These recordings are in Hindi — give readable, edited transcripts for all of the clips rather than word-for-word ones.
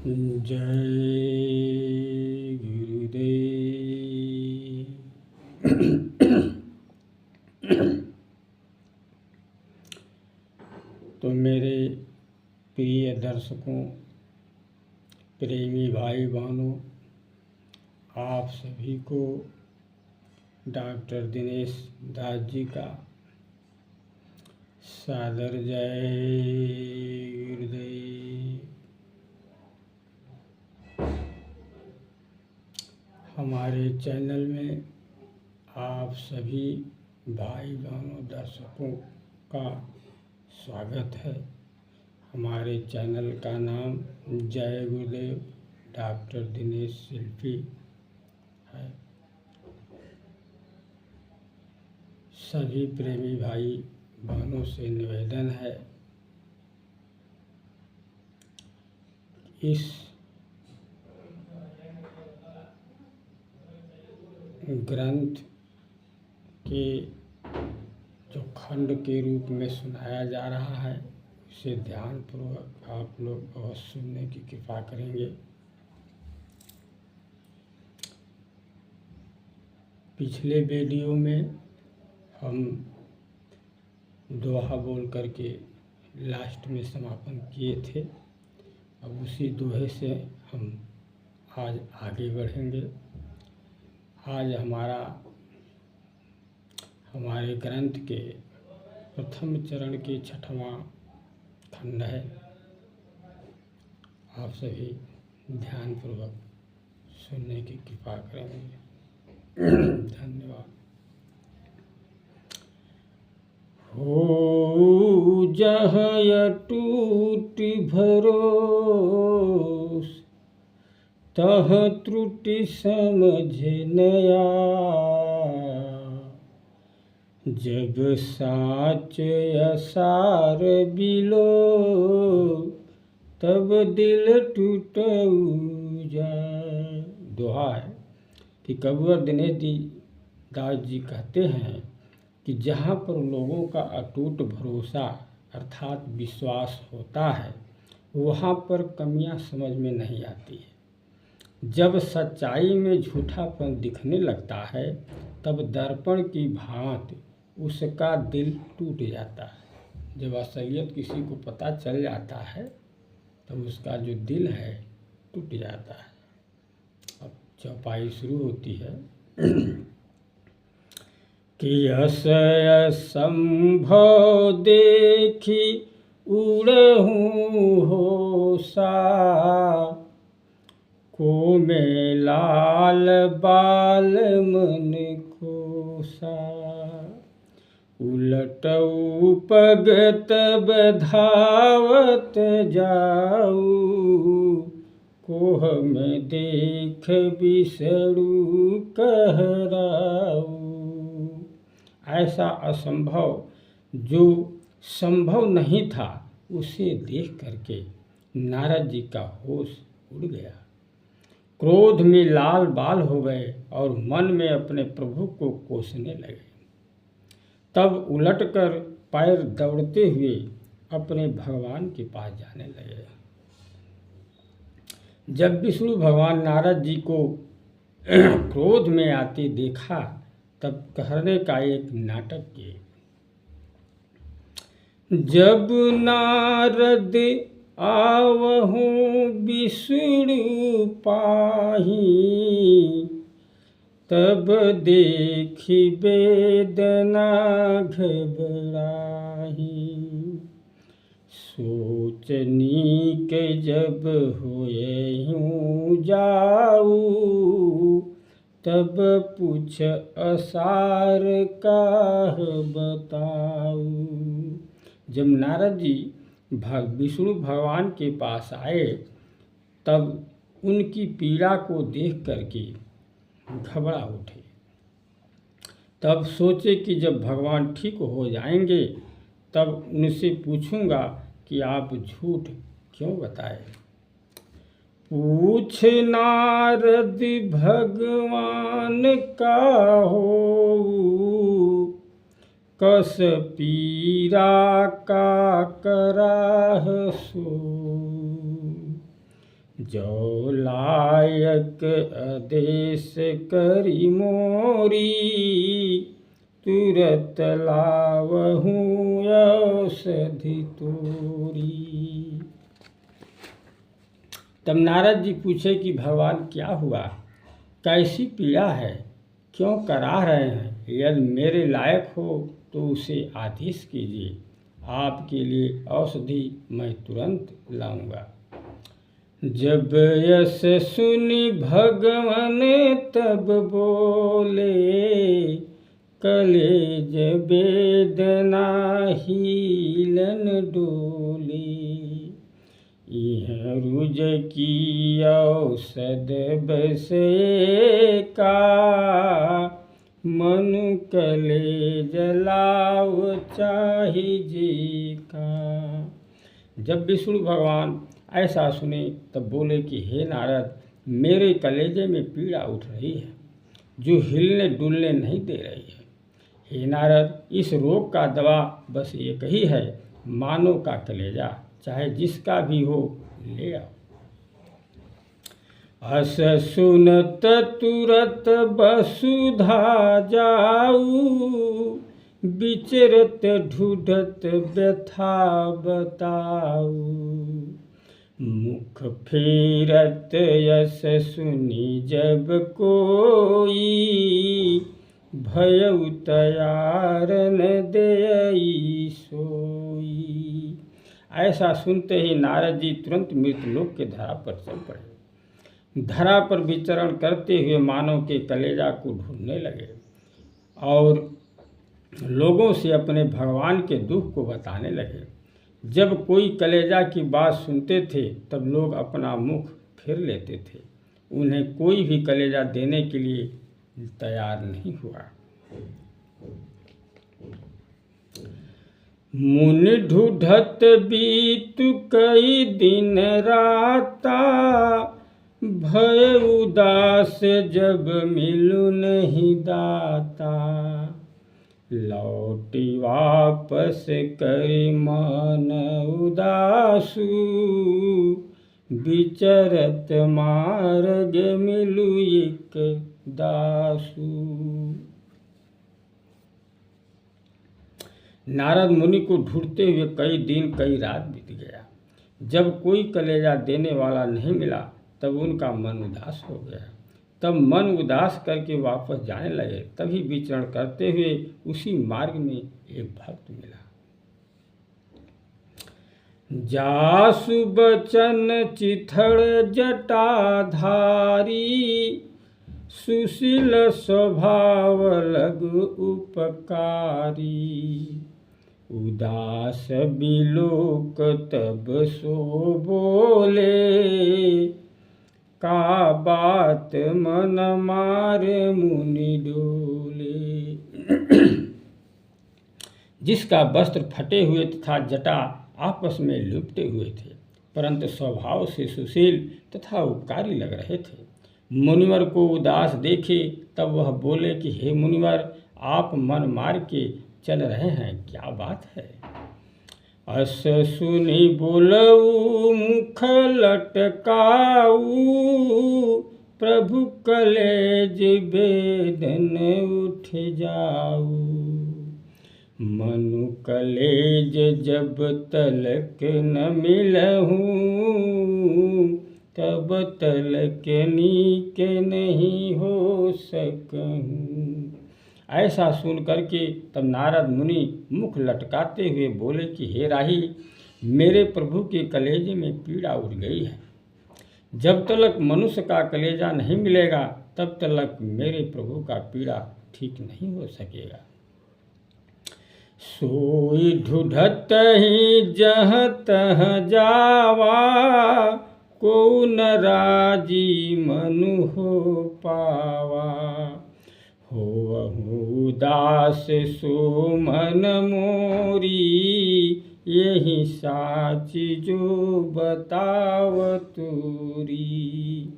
जय गुरुदेव। तो मेरे प्रिय दर्शकों, प्रेमी भाई बहनों, आप सभी को डॉक्टर दिनेश दास जी का सादर जय गुरुदेव। हमारे चैनल में आप सभी भाई बहनों दर्शकों का स्वागत है। हमारे चैनल का नाम जय गुरुदेव डॉक्टर दिनेश शिल्पी है। सभी प्रेमी भाई बहनों से निवेदन है, इस ग्रंथ के जो खंड के रूप में सुनाया जा रहा है उसे ध्यानपूर्वक आप लोग अवश्य सुनने की कृपा करेंगे। पिछले वीडियो में हम दोहा बोल करके लास्ट में समापन किए थे। अब उसी दोहे से हम आज आगे बढ़ेंगे। आज हमारे ग्रंथ के प्रथम चरण के 6वां खंड है। आप सभी ध्यानपूर्वक सुनने की कृपा करेंगे। धन्यवाद। हो जहाँ टूट भरोस, तह त्रुटि समझ नया। जब साच असार बिलो, तब दिल टूटऊ जाए। दोहा है कि कविवर दिनेश दास जी कहते हैं कि जहाँ पर लोगों का अटूट भरोसा अर्थात विश्वास होता है, वहाँ पर कमियां समझ में नहीं आती है। जब सच्चाई में झूठापन दिखने लगता है, तब दर्पण की भांति उसका दिल टूट जाता है। जब असलियत किसी को पता चल जाता है, तब उसका जो दिल है टूट जाता है। अब चौपाई शुरू होती है कि असय संभव देखी उड़हूँ होसा। को में लाल बाल मन कोसा। उलटऊ पग तब धावत जाऊ। कोह में देख बिसरू कहराऊ। ऐसा असंभव जो संभव नहीं था, उसे देख करके नारद जी का होश उड़ गया। क्रोध में लाल बाल हो गए और मन में अपने प्रभु को कोसने लगे। तब उलटकर पैर दौड़ते हुए अपने भगवान के पास जाने लगे। जब विष्णु भगवान नारद जी को क्रोध में आते देखा, तब कहने का एक नाटक किए। जब नारद आवहूँ विष्णु पाही, तब देखी वेदना घबराही। सोचनी के जब होएहूँ जाऊ, तब पूछ असार काह बताऊ। जब नारद जी विष्णु भगवान के पास आए, तब उनकी पीड़ा को देख करके घबरा उठे। तब सोचे कि जब भगवान ठीक हो जाएंगे, तब उनसे पूछूंगा कि आप झूठ क्यों बताए। पूछ नारद भगवान का हो, कस पीरा का कराह सो। जो लायक आदेश करी मोरी, तुरत लावहूँ औषधि तोरी। तब नारद जी पूछे कि भगवान क्या हुआ, कैसी पीड़ा है, क्यों करा रहे हैं? यदि मेरे लायक हो तो उसे आदेश कीजिए, आपके लिए औषधि मैं तुरंत लाऊंगा। जब यस सुनी भगवान तब बोले, कलेज वेदना हीलन डोले। यह रुज की औषध बसे का, मनु कलेज लाव चाहि जी का। जब विष्णु भगवान ऐसा सुने तब बोले कि हे नारद, मेरे कलेजे में पीड़ा उठ रही है जो हिलने डुलने नहीं दे रही है। हे नारद, इस रोग का दवा बस एक ही है, मानव का कलेजा, चाहे जिसका भी हो ले आओ। अस सुनत तुरत वसुधा जाऊ, विचरत ढूढ़त व्यथा बताऊ। मुख फेरत यस सुनी जब कोई, भयउ तैयार न देई सोई। ऐसा सुनते ही नारद जी तुरंत मृत्युलोक के धरा पर चल पड़े। धरा पर विचरण करते हुए मानव के कलेजा को ढूंढने लगे और लोगों से अपने भगवान के दुख को बताने लगे। जब कोई कलेजा की बात सुनते थे तब लोग अपना मुख फेर लेते थे, उन्हें कोई भी कलेजा देने के लिए तैयार नहीं हुआ। मुनि ढूढ़त बीतु कई दिन राता, भय उदास जब मिलु नहीं दाता। लौटी वापस करी मन उदासु, विचरत मार्ग मिलु एक दासु। नारद मुनि को ढूंढते हुए कई दिन कई रात बीत गया। जब कोई कलेजा देने वाला नहीं मिला तब उनका मन उदास हो गया। तब मन उदास करके वापस जाने लगे। तभी विचरण करते हुए उसी मार्ग में एक भक्त मिला। जासु बचन चिथड़ जटाधारी, सुशील स्वभाव लघु उपकारी। उदास बिलोक तब सो बोले, का बात मन मारे मुनि डोले। जिसका वस्त्र फटे हुए तथा जटा आपस में लिपटे हुए थे, परंतु स्वभाव से सुशील तथा उपकारी लग रहे थे। मुनिवर को उदास देखे तब वह बोले कि हे मुनिवर, आप मन मार के चल रहे हैं, क्या बात है? अस सुनी बोलऊ मुख लटकाऊ, प्रभु कलेज वेदन उठ जाऊ। मनु कलेज जब तलक न मिलहूँ, तब तलक नीक नहीं हो सकूँ। ऐसा सुन करके तब नारद मुनि मुख लटकाते हुए बोले कि हे राही, मेरे प्रभु के कलेजे में पीड़ा उठ गई है। जब तक मनुष्य का कलेजा नहीं मिलेगा तब तक मेरे प्रभु का पीड़ा ठीक नहीं हो सकेगा। सोई ढूढ़त ही जह तह जावा, को न राजी मनु हो पावा। हो उदास सो मन मोरी, यही साची जो बताव तूरी।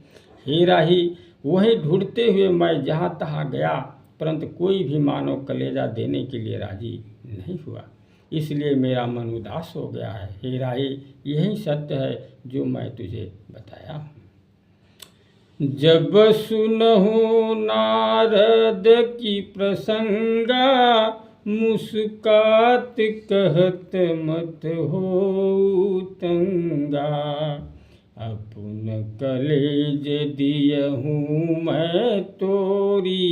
हे राही, वही ढूंढते हुए मैं जहाँ तहाँ गया, परंतु कोई भी मानव कलेजा देने के लिए राजी नहीं हुआ। इसलिए मेरा मन उदास हो गया है। हे राही, यही सत्य है जो मैं तुझे बताया हूँ। जब सुनहु नारद की प्रसंगा, मुस्कात कहत मत हो तंगा। अपुन कलेज दियहूँ मैं तोरी,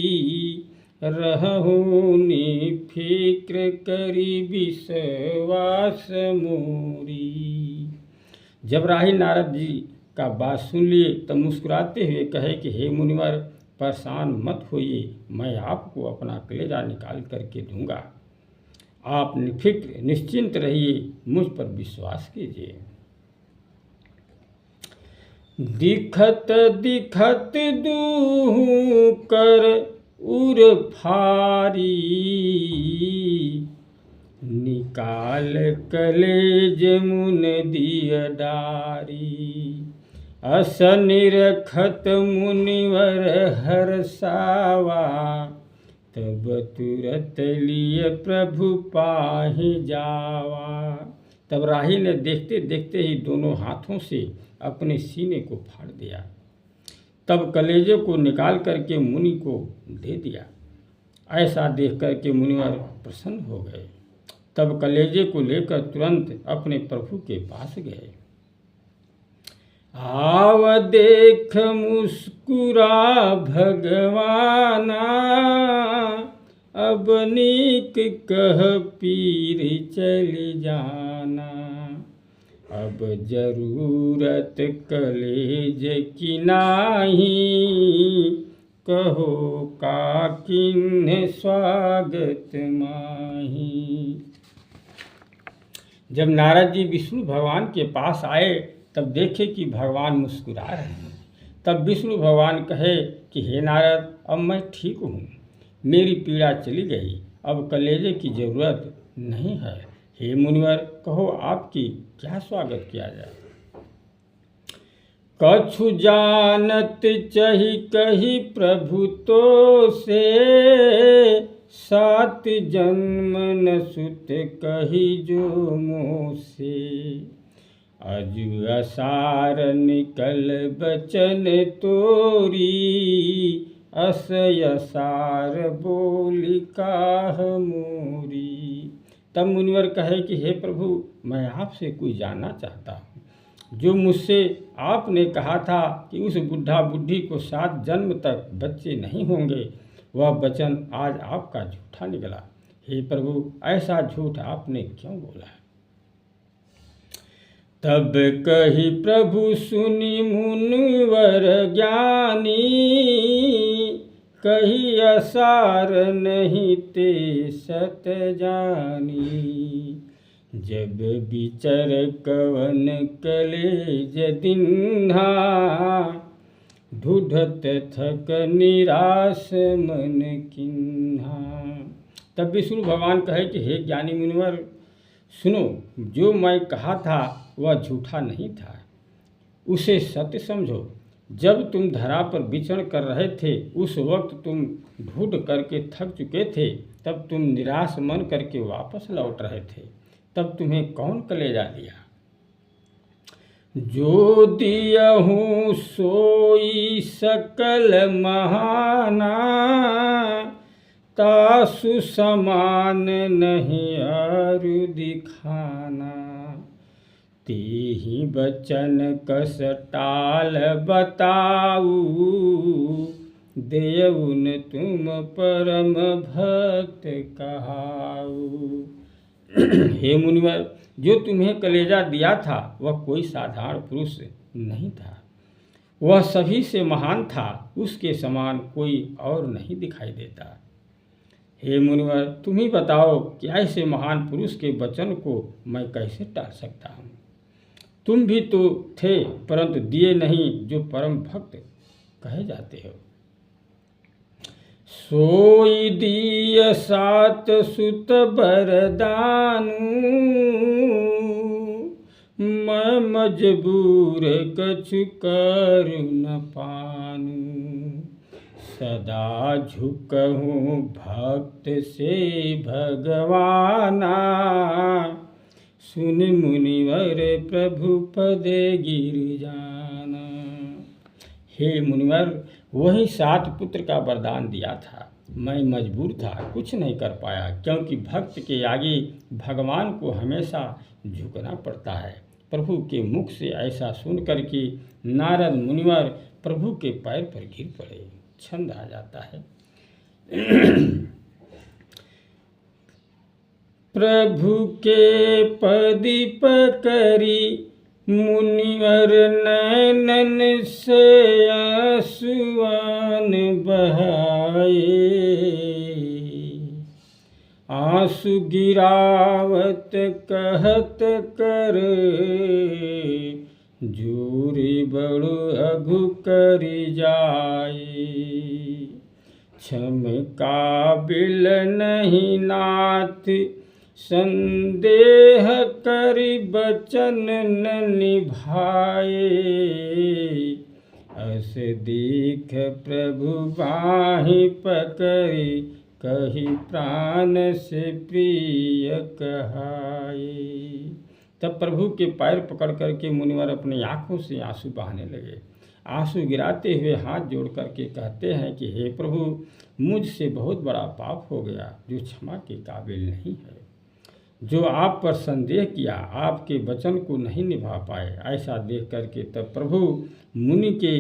रहूँ निफिक्र करी विश्वास मोरी। जब राही नारद जी का बात सुन लिए तब मुस्कुराते हुए कहे कि हे मुनिवर, परेशान मत होइए, मैं आपको अपना कलेजा निकाल करके दूंगा। आप निफिक्र निश्चिंत रहिए, मुझ पर विश्वास कीजिए। दिखत दिखत दूहूं कर उर फारी, निकाल कलेज मुन दिय डारी। अस निरखत मुनिवर हर्षावा, तब तुरत लिए प्रभु पाहि जावा। तब राही ने देखते देखते ही दोनों हाथों से अपने सीने को फाड़ दिया। तब कलेजे को निकाल करके मुनि को दे दिया। ऐसा देख करके मुनिवर प्रसन्न हो गए। तब कलेजे को लेकर तुरंत अपने प्रभु के पास गए। आव देख मुस्कुरा भगवाना, अब नीक कह पीर चल जाना। अब जरूरत कलेज की नाही, कहो का किन्ह स्वागत माही। जब नारद जी विष्णु भगवान के पास आए तब देखे कि भगवान मुस्कुरा रहे हैं। तब विष्णु भगवान कहे कि हे नारद, अब मैं ठीक हूँ, मेरी पीड़ा चली गई, अब कलेजे की जरूरत नहीं है। हे मुनिवर, कहो आपकी क्या स्वागत किया जाए। कछु जानत चही कही प्रभु तो से, सात जन्म न सुत कही जो मोसे। अजु असार निकल बचन तोरी, अस असार बोली काह मोरी। तब मुनिवर कहे कि हे प्रभु, मैं आपसे कुछ जानना चाहता हूँ। जो मुझसे आपने कहा था कि उस बुढ़ा बुढ़ी को 7 जन्म तक बच्चे नहीं होंगे, वह वचन आज आपका झूठा निकला। हे प्रभु, ऐसा झूठ आपने क्यों बोला? तब कही प्रभु सुनी मुनिवर ज्ञानी, कही असार नहीं ते सत जानी। जब विचर कवन कलेज दिन्हा, ढूढ़त थक निराश मन किन्हा। तब विष्णु भगवान कहे कि हे ज्ञानी मुनिवर, सुनो, जो मैं कहा था वह झूठा नहीं था, उसे सत्य समझो। जब तुम धरा पर विचरण कर रहे थे, उस वक्त तुम ढूंढ करके थक चुके थे, तब तुम निराश मन करके वापस लौट रहे थे, तब तुम्हें कौन कलेजा दिया? जो दियहूँ सोई सकल महाना, तासु समान नहीं आरु दिखाना। तेहि बचन कस टाल बताऊ, देउन तुम परम भक्त कहाऊ। हे मुनिवर, जो तुम्हें कलेजा दिया था वह कोई साधारण पुरुष नहीं था, वह सभी से महान था, उसके समान कोई और नहीं दिखाई देता। हे मुनिवर, तुम ही बताओ कि ऐसे महान पुरुष के वचन को मैं कैसे टाल सकता हूँ। तुम भी तो थे, परंतु दिए नहीं जो परम भक्त कहे जाते हो। सोई दिय 7 सुत बरदानु, मैं मजबूर कछु कर न पानु। सदा झुकहूँ भक्त से भगवाना, सुन मुनिवर प्रभु पदे गिर जाना। हे मुनिवर, वही 7 पुत्र का वरदान दिया था। मैं मजबूर था, कुछ नहीं कर पाया, क्योंकि भक्त के आगे भगवान को हमेशा झुकना पड़ता है। प्रभु के मुख से ऐसा सुनकर के नारद मुनिवर प्रभु के पैर पर गिर पड़े। छंद आ जाता है। प्रभु के पद पकड़ी मुनिवर नैनन से आंसुआन बहाए, आंसू गिरावत कहत कर जोरी बड़ो अघु कर जाए। क्षम काबिल नहीं नाथ संदेह कर बचन न निभाए, अस देख प्रभु बाहि पकड़ि कही प्राण से प्रिय कहाए। तब प्रभु के पैर पकड़ करके मुनिवर अपनी आंखों से आंसू बहाने लगे। आंसू गिराते हुए हाथ जोड़ करके कहते हैं कि हे प्रभु, मुझसे बहुत बड़ा पाप हो गया जो क्षमा के काबिल नहीं है। जो आप पर संदेह किया, आपके वचन को नहीं निभा पाए। ऐसा देख करके तब प्रभु मुनि के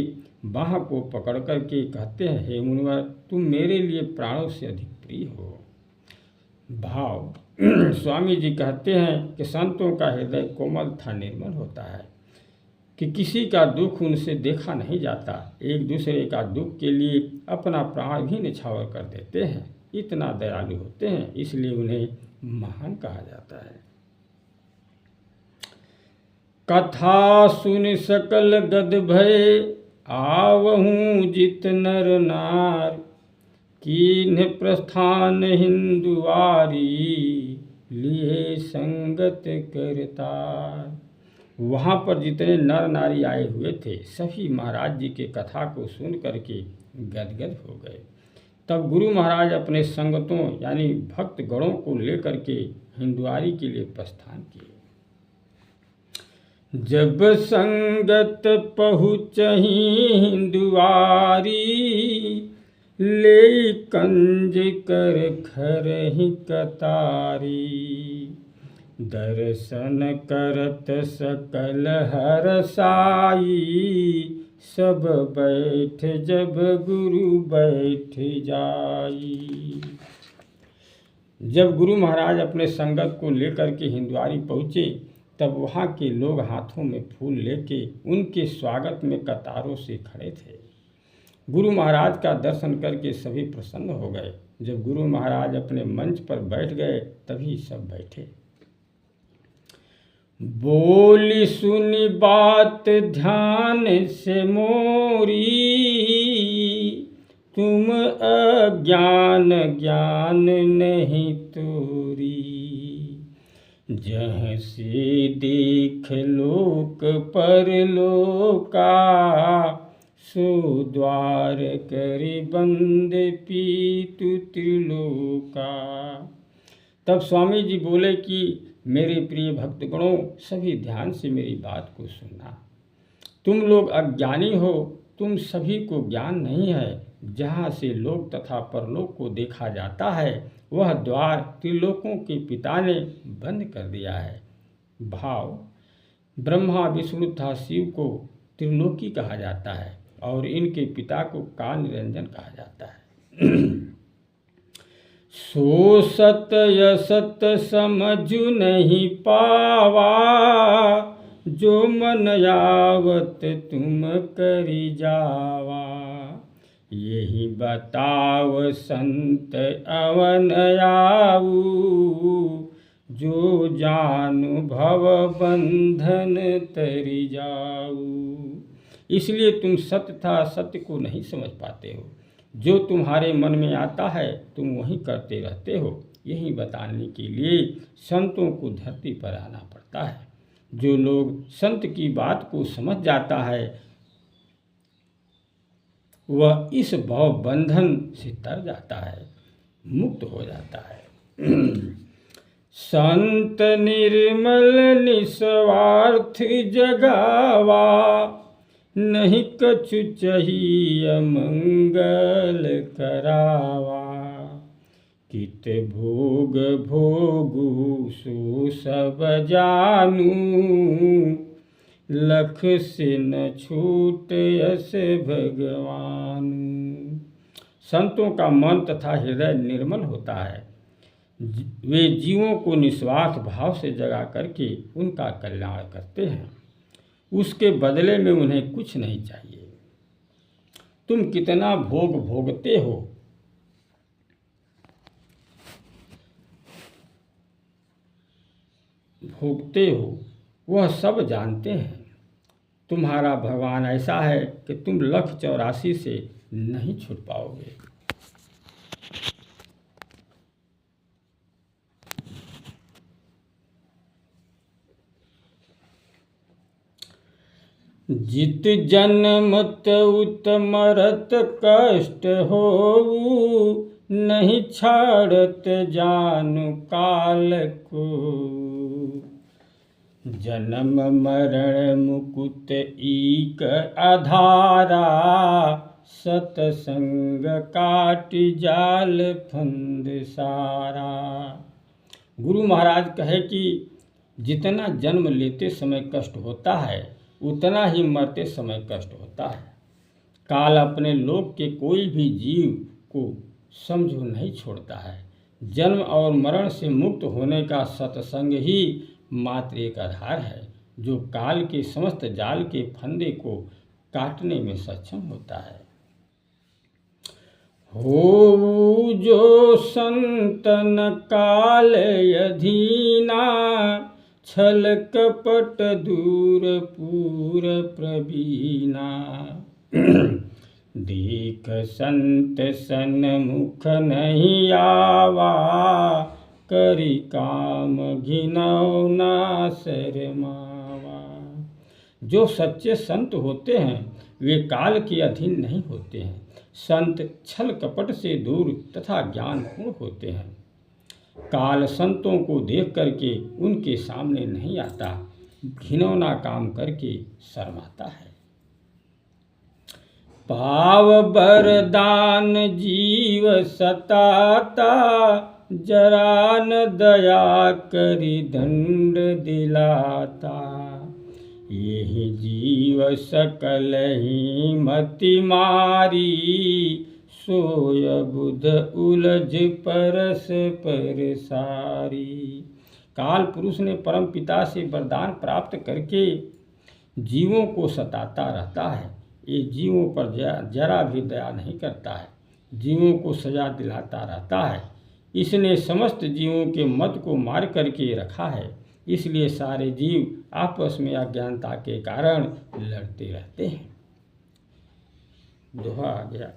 बाह को पकड़ करके कहते हैं, हे मुनिवर, तुम मेरे लिए प्राणों से अधिक प्रिय हो। भाव स्वामी जी कहते हैं कि संतों का हृदय कोमल तथा निर्मल होता है कि किसी का दुख उनसे देखा नहीं जाता। एक दूसरे का दुख के लिए अपना प्राण भी न्यौछावर कर देते हैं। इतना दयालु होते हैं, इसलिए उन्हें महान कहा जाता है। कथा सुन सकल गद भय आवहूँ जित नर नार, कीन्ह प्रस्थान हिंदुआरी लिए संगत करतार। वहाँ पर जितने नर नारी आए हुए थे, सभी महाराज जी के कथा को सुन करके गदगद हो गए। तब गुरु महाराज अपने संगतों यानी भक्त गणों को लेकर के हिंदुआरी के लिए प्रस्थान किए। जब संगत पहुँचही हिंदुआरी, ले कंज कर खरहि कतारी। दर्शन करत सकल हरसाई, सब बैठ जब गुरु बैठ जाई। जब गुरु महाराज अपने संगत को लेकर के हिंदुआरी पहुँचे, तब वहाँ के लोग हाथों में फूल लेके उनके स्वागत में कतारों से खड़े थे। गुरु महाराज का दर्शन करके सभी प्रसन्न हो गए। जब गुरु महाराज अपने मंच पर बैठ गए, तभी सब बैठे। बोली सुनी बात ध्यान से मोरी, तुम अज्ञान ज्ञान नहीं तोरी। जहाँ से देख लोक परलोका, सो द्वार करि बंद पीतु त्रिलोका। तब स्वामी जी बोले कि मेरे प्रिय भक्तगणों, सभी ध्यान से मेरी बात को सुनना। तुम लोग अज्ञानी हो, तुम सभी को ज्ञान नहीं है। जहाँ से लोक तथा परलोक को देखा जाता है, वह द्वार त्रिलोकों के पिता ने बंद कर दिया है। भाव ब्रह्मा विष्णु तथा शिव को त्रिलोकी कहा जाता है और इनके पिता को काल निरंजन कहा जाता है। सो सत असत समझु नहीं पावा, जो मन आवत तुम करि जावा। यही बताव संत अवन आऊ, जो जानु भव बंधन तरि जाऊ। इसलिए तुम सत्य तथा सत्य को नहीं समझ पाते हो। जो तुम्हारे मन में आता है तुम वही करते रहते हो। यही बताने के लिए संतों को धरती पर आना पड़ता है। जो लोग संत की बात को समझ जाता है, वह इस भव बंधन से तर जाता है, मुक्त हो जाता है। संत निर्मल निस्वार्थ जगावा, नहीं कछु चाहिए मंगल करावा। कित भोग भोगु सो सब जानू, लख से न छूट यस भगवान। संतों का मन तथा हृदय निर्मल होता है। वे जीवों को निस्वार्थ भाव से जगा करके उनका कल्याण करते हैं। उसके बदले में उन्हें कुछ नहीं चाहिए। तुम कितना भोग भोगते हो वह सब जानते हैं। तुम्हारा भगवान ऐसा है कि तुम 1,84 से नहीं छूट पाओगे। जित जन्मत उत मरत कष्ट होऊ, नहीं छाड़त जानु काल को। जन्म मरण मुकुट ईक आधारा, सतसंग काट जाल फंद सारा। गुरु महाराज कहे कि जितना जन्म लेते समय कष्ट होता है उतना ही मरते समय कष्ट होता है। काल अपने लोक के कोई भी जीव को समझो नहीं छोड़ता है। जन्म और मरण से मुक्त होने का सत्संग ही मात्र एक आधार है, जो काल के समस्त जाल के फंदे को काटने में सक्षम होता है। हो जो संतन काल अधीना, छल कपट दूर पूर प्रवीणा। देख संत सन्मुख नहीं आवा, करि काम घिनौ ना शरमावा। जो सच्चे संत होते हैं वे काल के अधीन नहीं होते हैं। संत छल कपट से दूर तथा ज्ञानपूर्ण होते हैं। काल संतों को देख करके उनके सामने नहीं आता, घिनौना काम करके शर्माता है। पाव बरदान जीव सताता, जरा न दया करि दंड दिलाता। यही जीव सकल ही मति मारी, सोय बुध उलझ परस पर सारी। काल पुरुष ने परम पिता से वरदान प्राप्त करके जीवों को सताता रहता है। ये जीवों पर जरा भी दया नहीं करता है, जीवों को सजा दिलाता रहता है। इसने समस्त जीवों के मत को मार करके रखा है, इसलिए सारे जीव आपस में अज्ञानता के कारण लड़ते रहते हैं। दोहा आ गया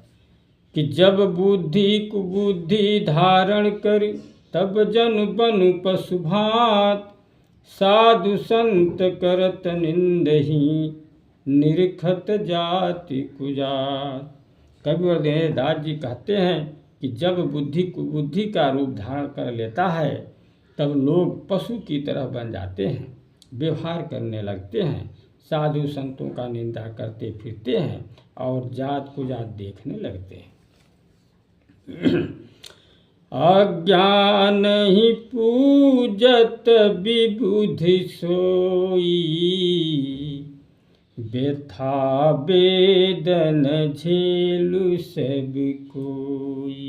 कि जब बुद्धि कुबुद्धि धारण कर, तब जन बनु पशु भांत। साधु संत करत निंदहि, निरखत जाति कुजात। कविवर दिनेश दास जी कहते हैं कि जब बुद्धि कुबुद्धि का रूप धारण कर लेता है तब लोग पशु की तरह बन जाते हैं, व्यवहार करने लगते हैं, साधु संतों का निंदा करते फिरते हैं और जात कुजात देखने लगते हैं। अज्ञान ही पूजत विबुधि सोई, व्यथा वेदन झेलु सब कोई।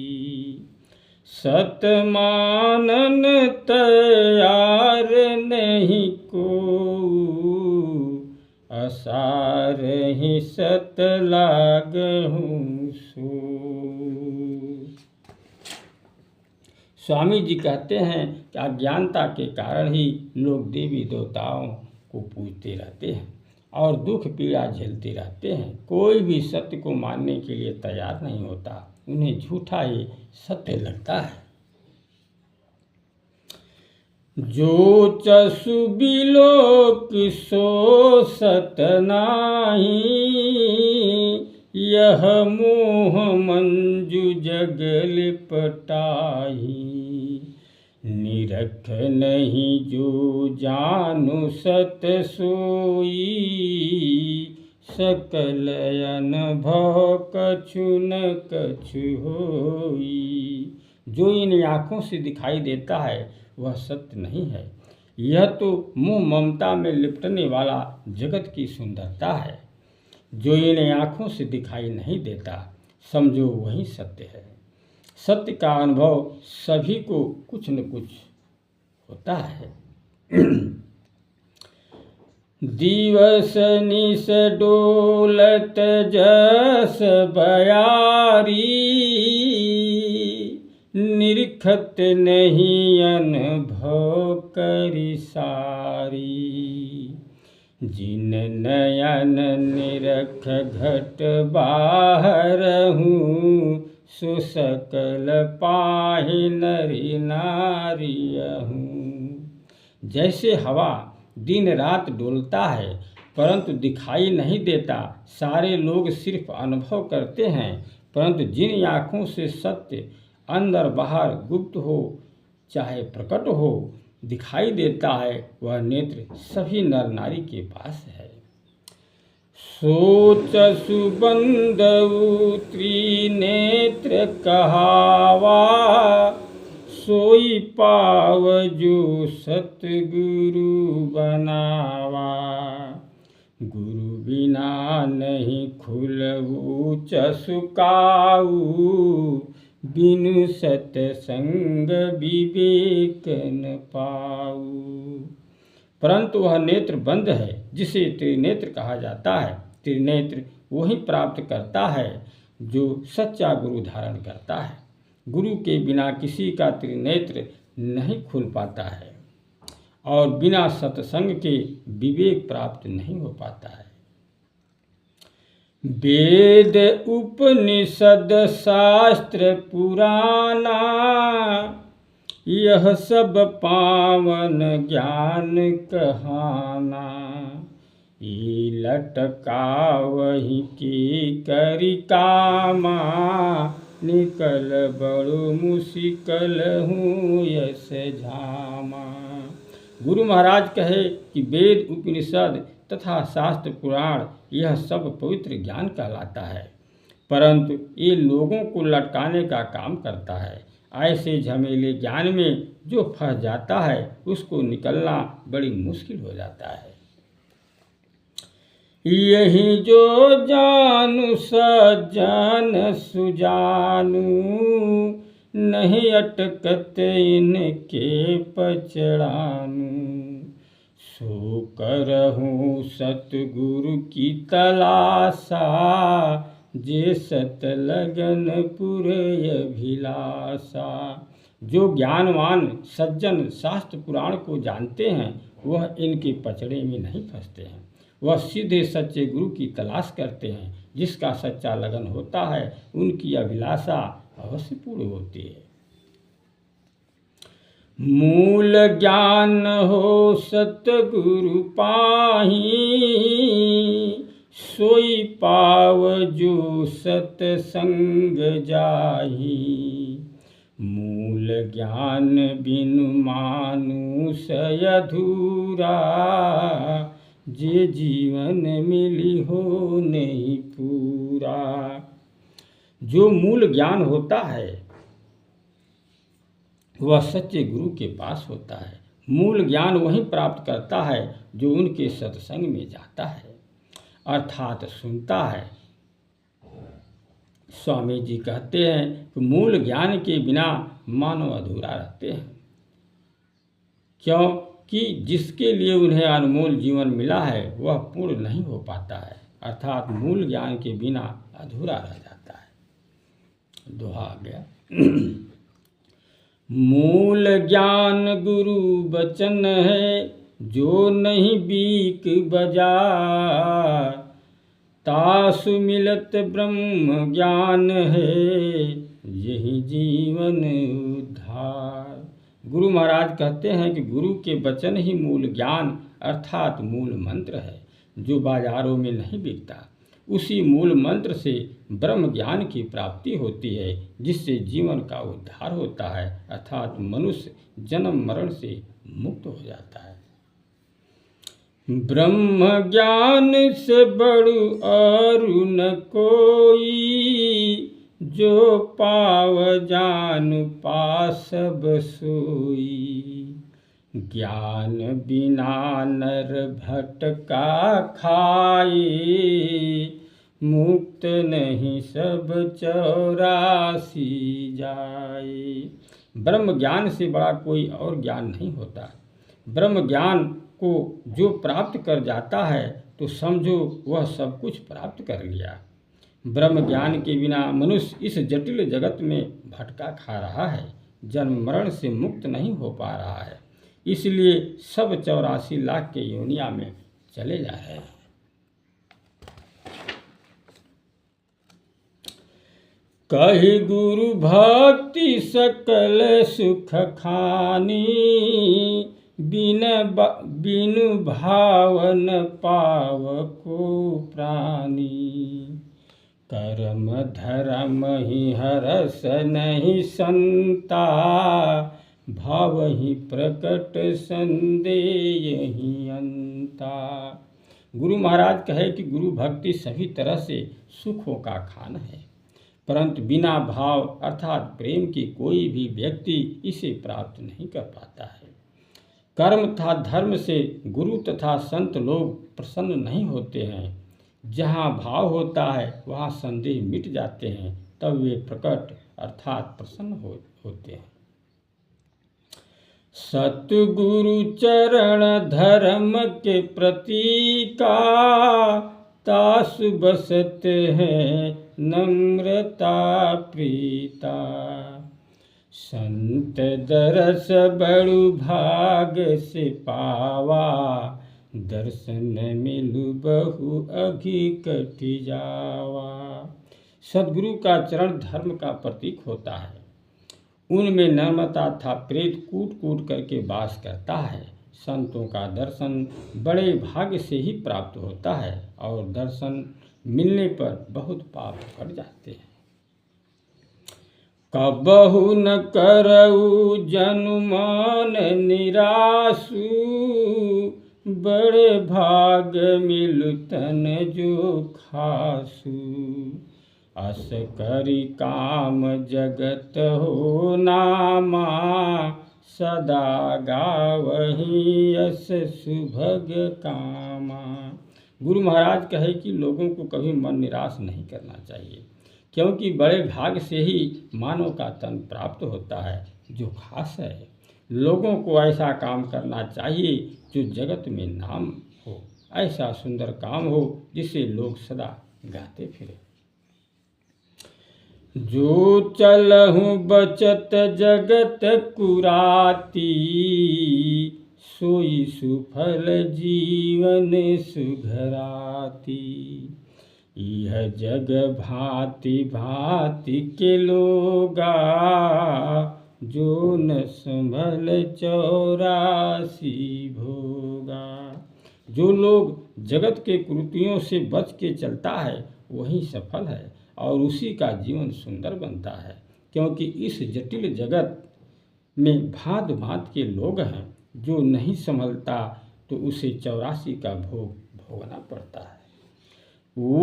सत मानन तैयार नहीं को, असार ही सत लागहु सो। स्वामी जी कहते हैं कि अज्ञानता के कारण ही लोग देवी देवताओं को पूजते रहते हैं और दुख पीड़ा झेलते रहते हैं। कोई भी सत्य को मानने के लिए तैयार नहीं होता, उन्हें झूठा ही सत्य लगता है। जो चसु बिलोक सो सत नाही, यह मोह मंजु जग लिपटाही। निरख नहीं जो जानु सत सोई, सकल अनुभव कछु न कछु होई। जो इन आँखों से दिखाई देता है वह सत्य नहीं है। यह तो मोह ममता में लिपटने वाला जगत की सुंदरता है। जो इन आँखों से दिखाई नहीं देता, समझो वही सत्य है। सत्य का अनुभव सभी को कुछ न कुछ होता है। दिवस निस डोलत जस बयारी, निरखत नहीं अनुभव करि सारी। जिन नयन निरख घट बाहरहूँ, सो सकल पाहि नरि नारियहूँ। जैसे हवा दिन रात डोलता है परंतु दिखाई नहीं देता, सारे लोग सिर्फ अनुभव करते हैं, परंतु जिन आँखों से सत्य अंदर बाहर गुप्त हो चाहे प्रकट हो दिखाई देता है, वह नेत्र सभी नर नारी के पास है। सोच सुबंधु त्रिनेत्र कहावा, सोई पावजो सतगुरु बनावा। गुरु बिना नहीं खुलऊ चसुकाऊ, बिनु सतसंग विवेक न पाऊ। परंतु वह नेत्र बंद है जिसे त्रिनेत्र कहा जाता है। त्रिनेत्र वही प्राप्त करता है जो सच्चा गुरु धारण करता है। गुरु के बिना किसी का त्रिनेत्र नहीं खुल पाता है और बिना सत्संग के विवेक प्राप्त नहीं हो पाता है। वेद उपनिषद शास्त्र पुराना, यह सब पावन ज्ञान कहाना। ये लटकावहि के करि कामा, निकल बड़ो मुशिकल हूँ यस झामा। गुरु महाराज कहे कि वेद उपनिषद तथा शास्त्र पुराण यह सब पवित्र ज्ञान कहलाता है, परंतु ये लोगों को लटकाने का काम करता है। ऐसे झमेले ज्ञान में जो फंस जाता है उसको निकलना बड़ी मुश्किल हो जाता है। यही जो जानु सज्जन सुजानु, नहीं अटकत इनके पचड़ानु। सो करहूँ सतगुरु की तलाशा, जे सत लगन पुरय अभिलाषा। जो ज्ञानवान सज्जन शास्त्र पुराण को जानते हैं वह इनके पचड़े में नहीं फंसते हैं। वह सीधे सच्चे गुरु की तलाश करते हैं। जिसका सच्चा लगन होता है उनकी अभिलाषा अवश्य पूर्ण होती है। मूल ज्ञान हो सतगुरु पाही, सोई पाव जो सतसंग जाही। मूल ज्ञान बिनु मानुष अधूरा, जे जीवन मिली हो नहीं पूरा। जो मूल ज्ञान होता है वह सच्चे गुरु के पास होता है। मूल ज्ञान वही प्राप्त करता है जो उनके सत्संग में जाता है अर्थात सुनता है। स्वामी जी कहते हैं कि मूल ज्ञान के बिना मानव अधूरा रहते हैं, क्योंकि जिसके लिए उन्हें अनमोल जीवन मिला है वह पूर्ण नहीं हो पाता है, अर्थात मूल ज्ञान के बिना अधूरा रह जाता है। दोहा आ गया। मूल ज्ञान गुरु बचन है, जो नहीं बीक बाजार। तासु मिलत ब्रह्म ज्ञान है, यही जीवन उद्धार। गुरु महाराज कहते हैं कि गुरु के वचन ही मूल ज्ञान अर्थात मूल मंत्र है, जो बाजारों में नहीं बिकता। उसी मूल मंत्र से ब्रह्म ज्ञान की प्राप्ति होती है, जिससे जीवन का उद्धार होता है, अर्थात मनुष्य जन्म मरण से मुक्त हो जाता है। ब्रह्म ज्ञान से बड़ु और न कोई, जो पाव जानु पासब सोई। ज्ञान बिना नर भटका खाए, मुक्त नहीं सब 84 जाए। ब्रह्म ज्ञान से बड़ा कोई और ज्ञान नहीं होता। ब्रह्म ज्ञान को जो प्राप्त कर जाता है तो समझो वह सब कुछ प्राप्त कर लिया। ब्रह्म ज्ञान के बिना मनुष्य इस जटिल जगत में भटका खा रहा है, जन्म मरण से मुक्त नहीं हो पा रहा है, इसलिए सब 84 लाख के योनिया में चले जा रहे हैं। कहि गुरु भक्ति सकल सुख खानी, बिनु भावन पाव को प्राणी। कर्म धर्म ही हरस नहीं संता, भाव ही प्रकट संदेह ही अंता। गुरु महाराज कहे कि गुरु भक्ति सभी तरह से सुखों का खान है, परंतु बिना भाव अर्थात प्रेम की कोई भी व्यक्ति इसे प्राप्त नहीं कर पाता है। कर्म तथा धर्म से गुरु तथा संत लोग प्रसन्न नहीं होते हैं। जहाँ भाव होता है वहाँ संदेह मिट जाते हैं, तब वे प्रकट अर्थात प्रसन्न होते हैं। सतगुरु चरण धर्म के प्रतीका, तासु बसत है नम्रता प्रीता। संत दरस बड़ु भाग से पावा, दर्शन मिलु बहु अघि कटि जावा। सद्गुरु का चरण धर्म का प्रतीक होता है। उनमें नम्रता था प्रेत कूट कूट करके वास करता है। संतों का दर्शन बड़े भाग्य से ही प्राप्त होता है और दर्शन मिलने पर बहुत पाप कट जाते हैं। कबहु न करऊ जनुमान निरासु, बड़े भाग मिलु तन जो खासु। अस करि काम जगत हो नामा, सदा गावही यस सुभग कामा। गुरु महाराज कहे कि लोगों को कभी मन निराश नहीं करना चाहिए, क्योंकि बड़े भाग से ही मानव का तन प्राप्त होता है जो खास है। लोगों को ऐसा काम करना चाहिए जो जगत में नाम हो, ऐसा सुंदर काम हो जिसे लोग सदा गाते फिरे। जो चलहु बचत जगत कुराती, सोई सुफल जीवन सुघराती। यह जग भांति भांति के लोगा, जो न संभल 84 भोगा। जो लोग जगत के कुरीतियों से बच के चलता है वही सफल है और उसी का जीवन सुंदर बनता है, क्योंकि इस जटिल जगत में भांत भांत के लोग हैं। जो नहीं संभलता तो उसे 84 का भोग भोगना पड़ता है।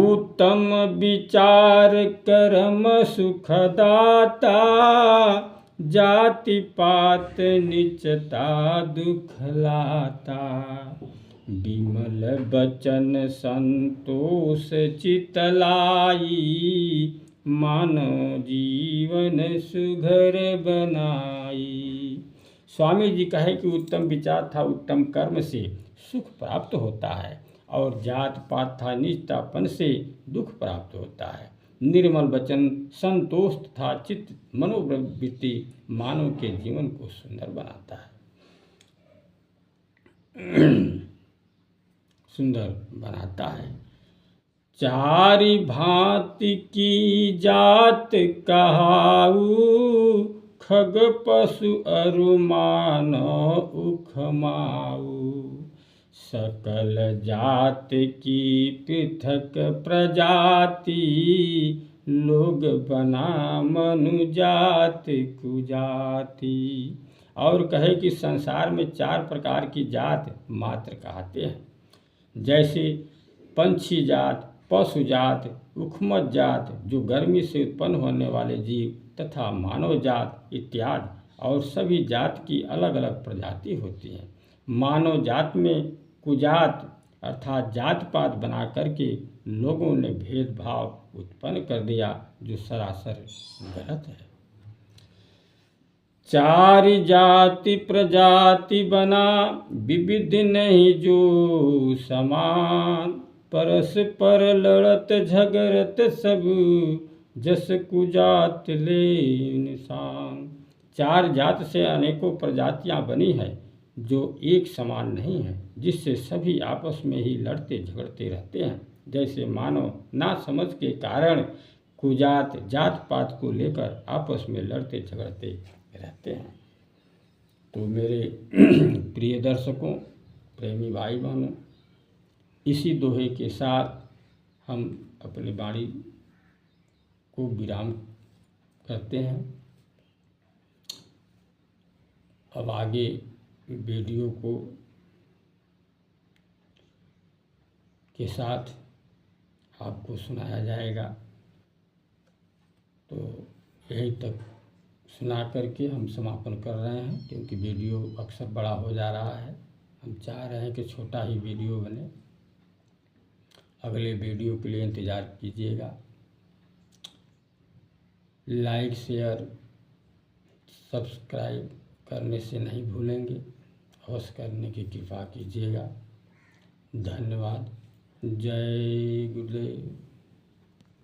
उत्तम विचार कर्म सुखदाता, जाति पात नीचता दुख लाता। विमल बचन संतोष चितलाई, मानव जीवन सुघर बनाई। स्वामी जी कहे कि उत्तम विचार था उत्तम कर्म से सुख प्राप्त होता है, और जात पात था नीचतापन से दुख प्राप्त होता है। निर्मल वचन संतोष तथा चित्त मनोवृत्ति मानव के जीवन को सुंदर बनाता है, सुंदर बनाता है। चारि भांति की जात कहाऊ, खग पशु अरु मानव उखमाऊ। सकल जात की पृथक प्रजाति, लोग बना मनुजात कुजाति। और कहे कि संसार में 4 प्रकार की जात मात्र कहते हैं, जैसे पंछी जात, पशु जात, उखमत जात जो गर्मी से उत्पन्न होने वाले जीव, तथा मानव जात इत्यादि। और सभी जात की अलग अलग प्रजाति होती है। मानव जात में कुजात अर्थात जात पात बना करके लोगों ने भेदभाव उत्पन्न कर दिया, जो सरासर गलत है। 4 जाति प्रजाति बना, विविध नहीं जो समान, परस्पर लड़त झगड़त सब, जस कुजात ले निशान। 4 जात से अनेकों प्रजातियां बनी है, जो एक समान नहीं है, जिससे सभी आपस में ही लड़ते झगड़ते रहते हैं। जैसे मानव ना समझ के कारण कुजात जात पात को लेकर आपस में लड़ते झगड़ते रहते हैं। तो मेरे प्रिय दर्शकों, प्रेमी भाई बहनों, इसी दोहे के साथ हम अपनी वाणी को विराम करते हैं। अब आगे वीडियो को के साथ आपको सुनाया जाएगा, तो यहीं तक सुना करके हम समापन कर रहे हैं, क्योंकि वीडियो अक्सर बड़ा हो जा रहा है। हम चाह रहे हैं कि छोटा ही वीडियो बने। अगले वीडियो के लिए इंतज़ार कीजिएगा। लाइक शेयर सब्सक्राइब करने से नहीं भूलेंगे, अवश्य करने की कृपा कीजिएगा। धन्यवाद। जय गुरुदेव।